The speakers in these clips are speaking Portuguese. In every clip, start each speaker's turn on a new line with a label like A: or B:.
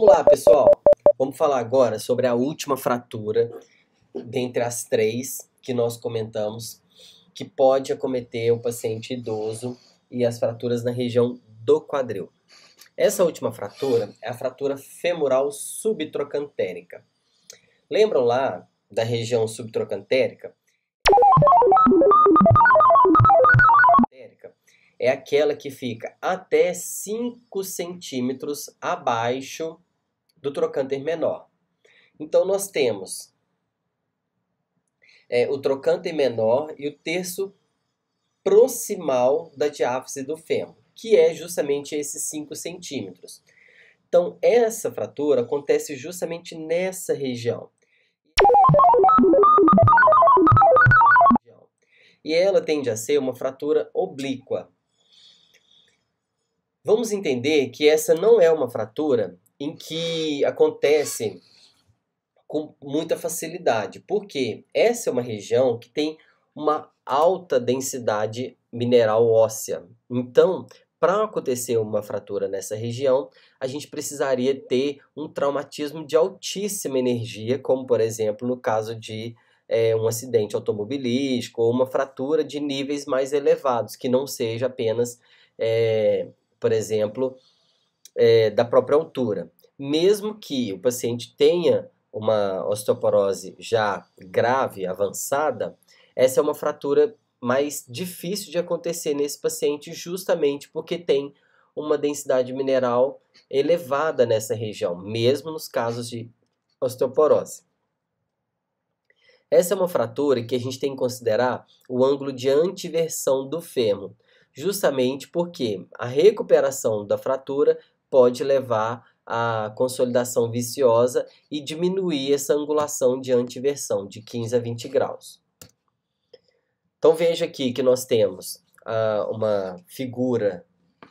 A: Vamos lá, pessoal. Vamos falar agora sobre a última fratura dentre as três que nós comentamos, que pode acometer o paciente idoso e as fraturas na região do quadril. Essa última fratura é a fratura femoral subtrocantérica. Lembram lá da região subtrocantérica? É aquela que fica até 5 centímetros abaixo do trocânter menor. Então, nós temos o trocânter menor e o terço proximal da diáfise do fêmur, que é justamente esses 5 centímetros. Então, essa fratura acontece justamente nessa região. E ela tende a ser uma fratura oblíqua. Vamos entender que essa não é uma fratura em que acontece com muita facilidade, porque essa é uma região que tem uma alta densidade mineral óssea. Então, para acontecer uma fratura nessa região, a gente precisaria ter um traumatismo de altíssima energia, como por exemplo no caso de um acidente automobilístico ou uma fratura de níveis mais elevados, que não seja apenas, por exemplo, da própria altura. Mesmo que o paciente tenha uma osteoporose já grave, avançada, essa é uma fratura mais difícil de acontecer nesse paciente justamente porque tem uma densidade mineral elevada nessa região, mesmo nos casos de osteoporose. Essa é uma fratura que a gente tem que considerar o ângulo de antiversão do fêmur, justamente porque a recuperação da fratura pode levar à consolidação viciosa e diminuir essa angulação de antiversão de 15 a 20 graus. Então veja aqui que nós temos uma figura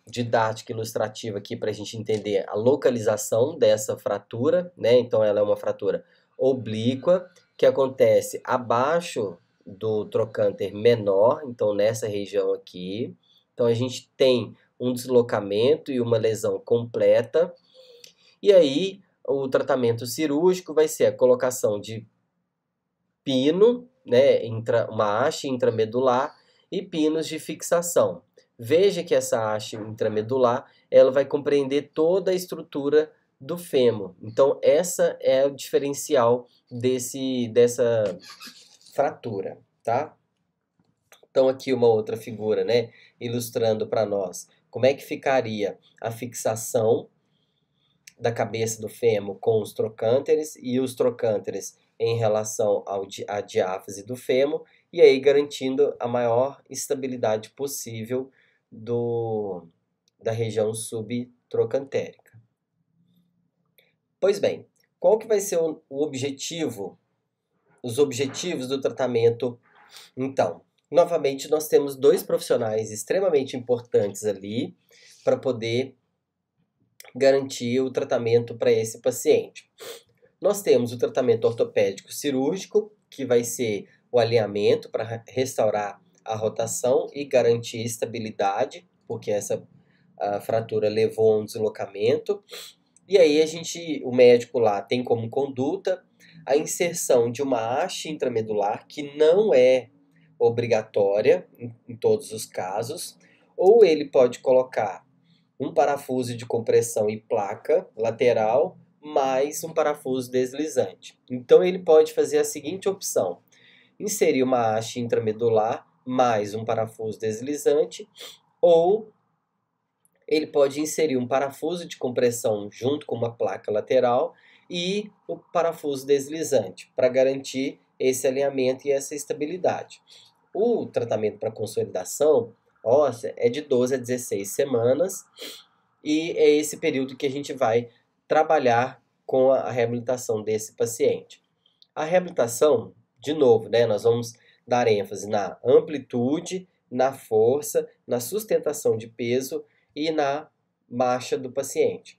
A: didática ilustrativa aqui para a gente entender a localização dessa fratura, né? Então ela é uma fratura oblíqua que acontece abaixo do trocânter menor, então nessa região aqui. Então a gente tem um deslocamento e uma lesão completa. E aí o tratamento cirúrgico vai ser a colocação de pino, né, uma haste intramedular e pinos de fixação. Veja que essa haste intramedular ela vai compreender toda a estrutura do fêmur. Então essa é o diferencial dessa fratura, tá? Então aqui uma outra figura, né, ilustrando para nós como é que ficaria a fixação da cabeça do fêmur com os trocânteres e os trocânteres em relação à diáfise do fêmur, e aí garantindo a maior estabilidade possível da região subtrocantérica. Pois bem, qual que vai ser o objetivo, os objetivos do tratamento? Então, novamente nós temos dois profissionais extremamente importantes ali para poder garantir o tratamento para esse paciente. Nós temos o tratamento ortopédico cirúrgico, que vai ser o alinhamento para restaurar a rotação e garantir estabilidade, porque essa fratura levou a um deslocamento. E aí o médico lá tem como conduta a inserção de uma haste intramedular, que não é obrigatória em todos os casos, ou ele pode colocar um parafuso de compressão e placa lateral, mais um parafuso deslizante. Então ele pode fazer a seguinte opção: inserir uma haste intramedular mais um parafuso deslizante, ou ele pode inserir um parafuso de compressão junto com uma placa lateral e o parafuso deslizante, para garantir esse alinhamento e essa estabilidade. O tratamento para consolidação óssea é de 12 a 16 semanas e é esse período que a gente vai trabalhar com a reabilitação desse paciente. A reabilitação, de novo, né, nós vamos dar ênfase na amplitude, na força, na sustentação de peso e na marcha do paciente.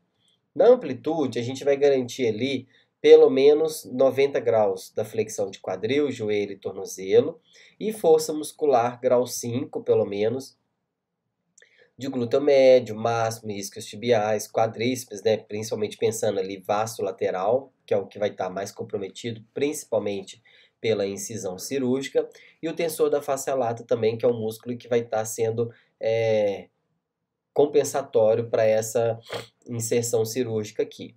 A: Na amplitude, a gente vai garantir ali pelo menos 90 graus da flexão de quadril, joelho e tornozelo, e força muscular grau 5, pelo menos, de glúteo médio, máximo, isquios tibiais, quadríceps, né, principalmente pensando ali vasto lateral, que é o que vai estar mais comprometido, principalmente pela incisão cirúrgica, e o tensor da face lata também, que é um músculo que vai estar sendo compensatório para essa inserção cirúrgica aqui.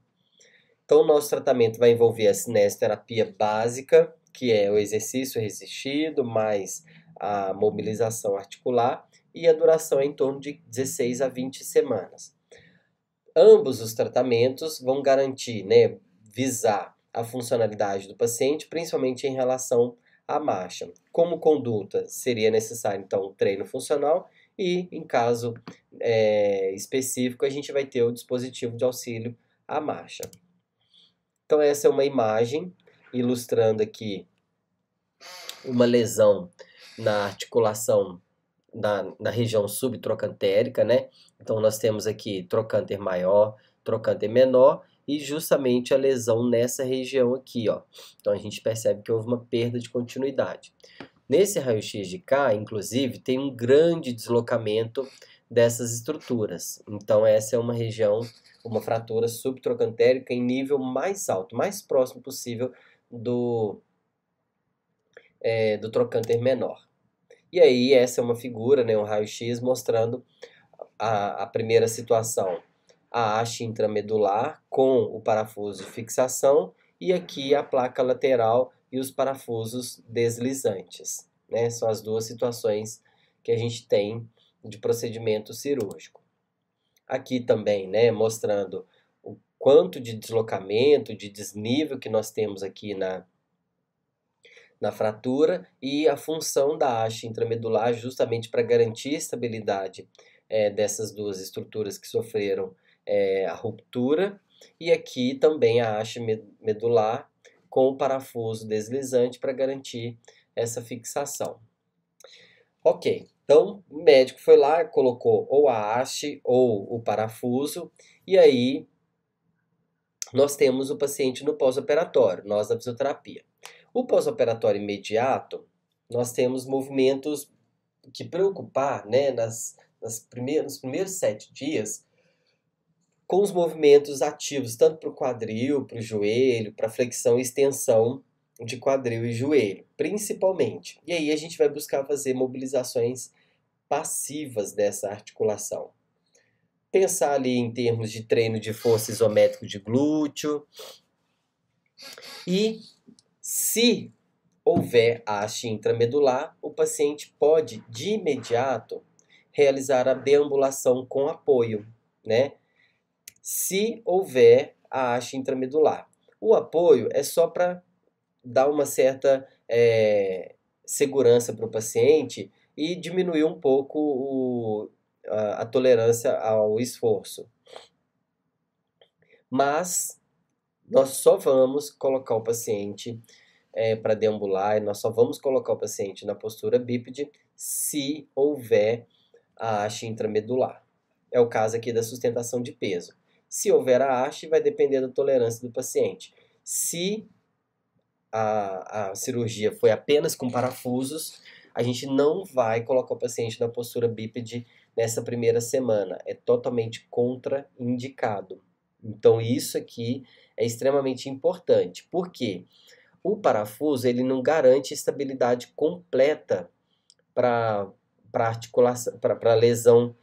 A: Então, o nosso tratamento vai envolver a cinesioterapia básica, que é o exercício resistido, mais a mobilização articular, e a duração é em torno de 16 a 20 semanas. Ambos os tratamentos vão garantir, né, visar a funcionalidade do paciente, principalmente em relação à marcha. Como conduta, seria necessário, então, um treino funcional e, em caso específico, a gente vai ter o dispositivo de auxílio à marcha. Então, essa é uma imagem ilustrando aqui uma lesão na articulação na região subtrocantérica, né? Então, nós temos aqui trocânter maior, trocânter menor e justamente a lesão nessa região aqui, ó. Então, a gente percebe que houve uma perda de continuidade. Nesse raio-x de cá, inclusive, tem um grande deslocamento dessas estruturas. Então, essa é uma região, uma fratura subtrocantérica em nível mais alto, mais próximo possível do trocânter menor. E aí, essa é uma figura, né, um raio-x mostrando a primeira situação, a haste intramedular com o parafuso de fixação e aqui a placa lateral e os parafusos deslizantes, né? São as duas situações que a gente tem de procedimento cirúrgico. Aqui também, né, mostrando o quanto de deslocamento, de desnível que nós temos aqui na fratura e a função da haste intramedular justamente para garantir a estabilidade dessas duas estruturas que sofreram a ruptura, e aqui também a haste medular com o parafuso deslizante para garantir essa fixação. Ok, então o médico foi lá, colocou ou a haste ou o parafuso, e aí nós temos o paciente no pós-operatório, nós da fisioterapia. O pós-operatório imediato, nós temos movimentos que preocupar, né, nos primeiros 7 dias, com os movimentos ativos, tanto para o quadril, para o joelho, para flexão e extensão de quadril e joelho, principalmente. E aí a gente vai buscar fazer mobilizações passivas dessa articulação. Pensar ali em termos de treino de força isométrico de glúteo. E se houver haste intramedular, o paciente pode de imediato realizar a deambulação com apoio, né? Se houver a haste intramedular. O apoio é só para dar uma certa segurança para o paciente e diminuir um pouco a tolerância ao esforço. Mas nós só vamos colocar o paciente para deambular, e nós só vamos colocar o paciente na postura bípede se houver a haste intramedular. É o caso aqui da sustentação de peso. Se houver a haste, vai depender da tolerância do paciente. Se a cirurgia foi apenas com parafusos, a gente não vai colocar o paciente na postura bípede nessa primeira semana. É totalmente contraindicado. Então, isso aqui é extremamente importante. Por quê? O parafuso ele não garante estabilidade completa para articulação, para lesão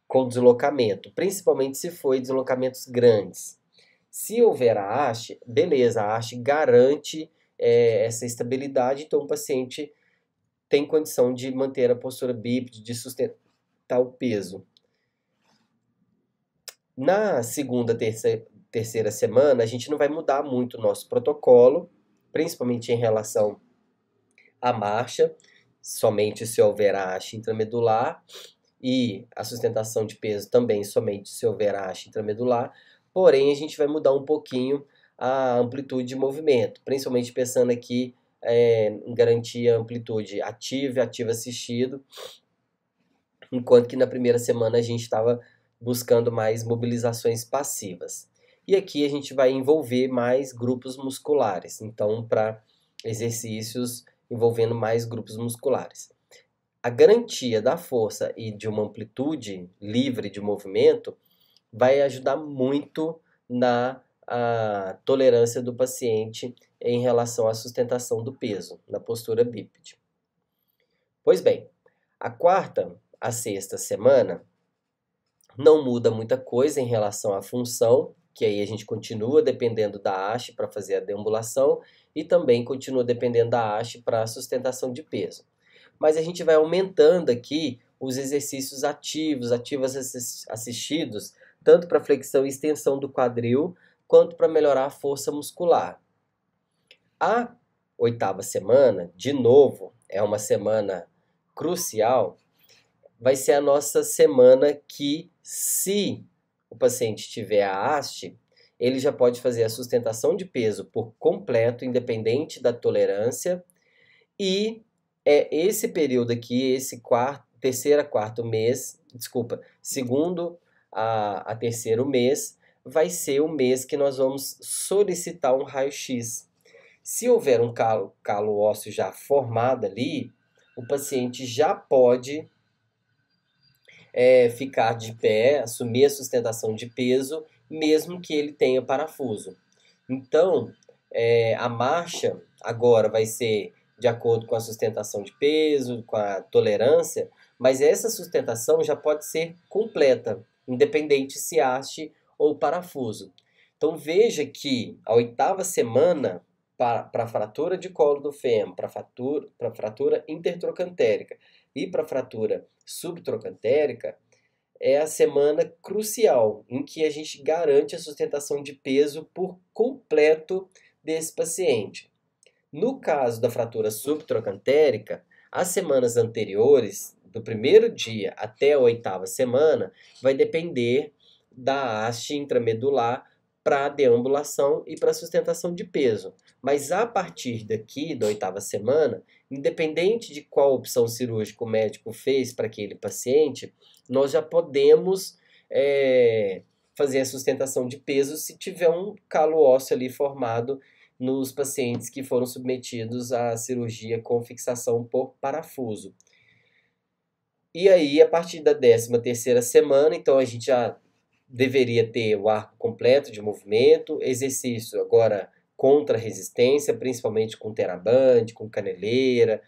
A: com deslocamento, principalmente se for deslocamentos grandes. Se houver a haste, beleza, a haste garante essa estabilidade, então o paciente tem condição de manter a postura bípede, de sustentar o peso. Na segunda, terceira semana, a gente não vai mudar muito o nosso protocolo, principalmente em relação à marcha, somente se houver a haste intramedular, e a sustentação de peso também somente se houver a haste intramedular, porém a gente vai mudar um pouquinho a amplitude de movimento, principalmente pensando aqui em garantir a amplitude ativa e ativo assistido, enquanto que na primeira semana a gente estava buscando mais mobilizações passivas. E aqui a gente vai envolver mais grupos musculares, então para exercícios envolvendo mais grupos musculares. a garantia da força e de uma amplitude livre de movimento vai ajudar muito na tolerância do paciente em relação à sustentação do peso, na postura bípede. Pois bem, a quarta à sexta semana não muda muita coisa em relação à função, que aí a gente continua dependendo da haste para fazer a deambulação e também continua dependendo da haste para a sustentação de peso. Mas a gente vai aumentando aqui os exercícios ativos assistidos, tanto para flexão e extensão do quadril, quanto para melhorar a força muscular. A oitava semana, de novo, é uma semana crucial, vai ser a nossa semana que, se o paciente tiver a haste, ele já pode fazer a sustentação de peso por completo, independente da tolerância, e é esse período aqui, esse segundo a terceiro mês, vai ser o mês que nós vamos solicitar um raio-x. Se houver um calo ósseo já formado ali, o paciente já pode ficar de pé, assumir a sustentação de peso, mesmo que ele tenha parafuso. Então, a marcha agora vai ser de acordo com a sustentação de peso, com a tolerância, mas essa sustentação já pode ser completa, independente se haste ou parafuso. Então veja que a oitava semana para a fratura de colo do fêmur, para a fratura intertrocantérica e para a fratura subtrocantérica, é a semana crucial em que a gente garante a sustentação de peso por completo desse paciente. No caso da fratura subtrocantérica, as semanas anteriores, do primeiro dia até a oitava semana, vai depender da haste intramedular para deambulação e para sustentação de peso. Mas a partir daqui, da oitava semana, independente de qual opção cirúrgica o médico fez para aquele paciente, nós já podemos fazer a sustentação de peso se tiver um calo ósseo ali formado nos pacientes que foram submetidos à cirurgia com fixação por parafuso. E aí, a partir da 13ª semana, então a gente já deveria ter o arco completo de movimento, exercício agora contra resistência, principalmente com TheraBand, com caneleira,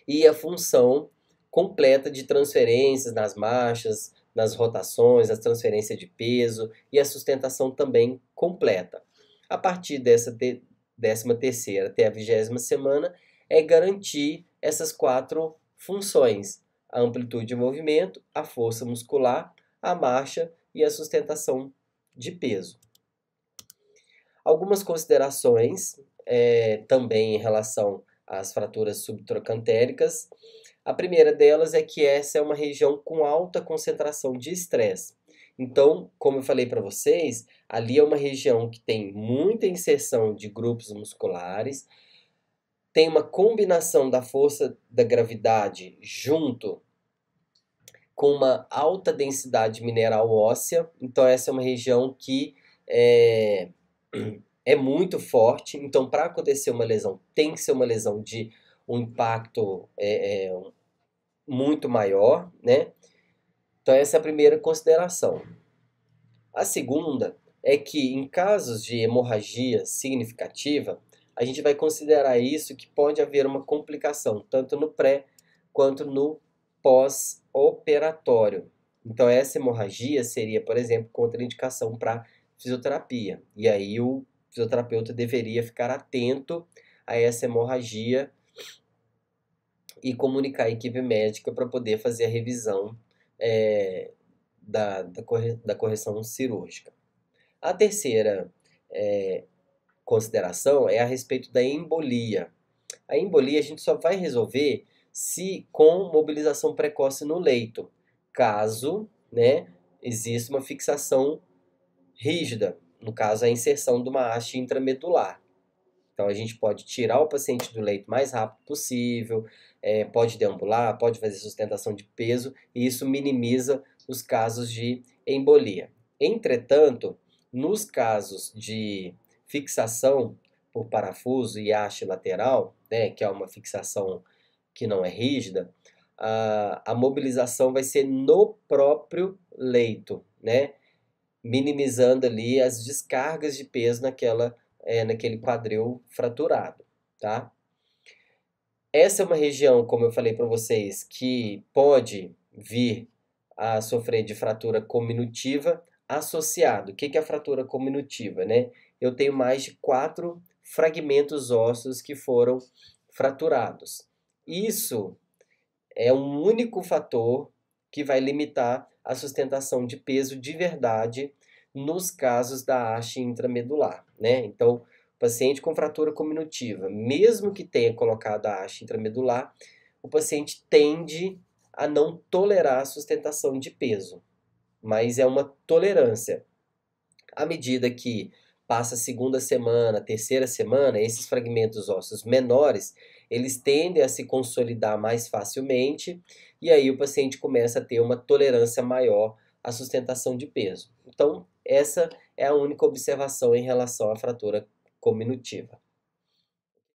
A: e a função completa de transferências nas marchas, nas rotações, as transferências de peso e a sustentação também completa. A partir dessa 13ª até a 20ª semana é garantir essas 4 funções: a amplitude de movimento, a força muscular, a marcha e a sustentação de peso. Algumas considerações também em relação às fraturas subtrocantéricas. A primeira delas é que essa é uma região com alta concentração de estresse. Então, como eu falei para vocês, ali é uma região que tem muita inserção de grupos musculares, tem uma combinação da força da gravidade junto com uma alta densidade mineral óssea. Então essa é uma região que é muito forte. Então, para acontecer uma lesão, tem que ser uma lesão de um impacto muito maior, né? Então essa é a primeira consideração. A segunda é que em casos de hemorragia significativa, a gente vai considerar isso que pode haver uma complicação, tanto no pré quanto no pós-operatório. Então essa hemorragia seria, por exemplo, contraindicação para fisioterapia. E aí o fisioterapeuta deveria ficar atento a essa hemorragia e comunicar a equipe médica para poder fazer a revisão da correção cirúrgica. A terceira consideração é a respeito da embolia. A embolia a gente só vai resolver se com mobilização precoce no leito, caso exista uma fixação rígida, no caso a inserção de uma haste intramedular. Então a gente pode tirar o paciente do leito o mais rápido possível, pode deambular, pode fazer sustentação de peso, e isso minimiza os casos de embolia. Entretanto, nos casos de fixação por parafuso e haste lateral, que é uma fixação que não é rígida, a mobilização vai ser no próprio leito, né? Minimizando ali as descargas de peso naquele quadril fraturado, tá? Essa é uma região, como eu falei para vocês, que pode vir a sofrer de fratura cominutiva associado. O que é a fratura cominutiva, né? Eu tenho mais de 4 fragmentos ósseos que foram fraturados. Isso é um único fator que vai limitar a sustentação de peso de verdade nos casos da haste intramedular, né? Então, o paciente com fratura cominutiva, mesmo que tenha colocado a haste intramedular, o paciente tende a não tolerar a sustentação de peso, mas é uma tolerância. À medida que passa a segunda semana, terceira semana, esses fragmentos ósseos menores, eles tendem a se consolidar mais facilmente e aí o paciente começa a ter uma tolerância maior à sustentação de peso. Então, essa é a única observação em relação à fratura cominutiva.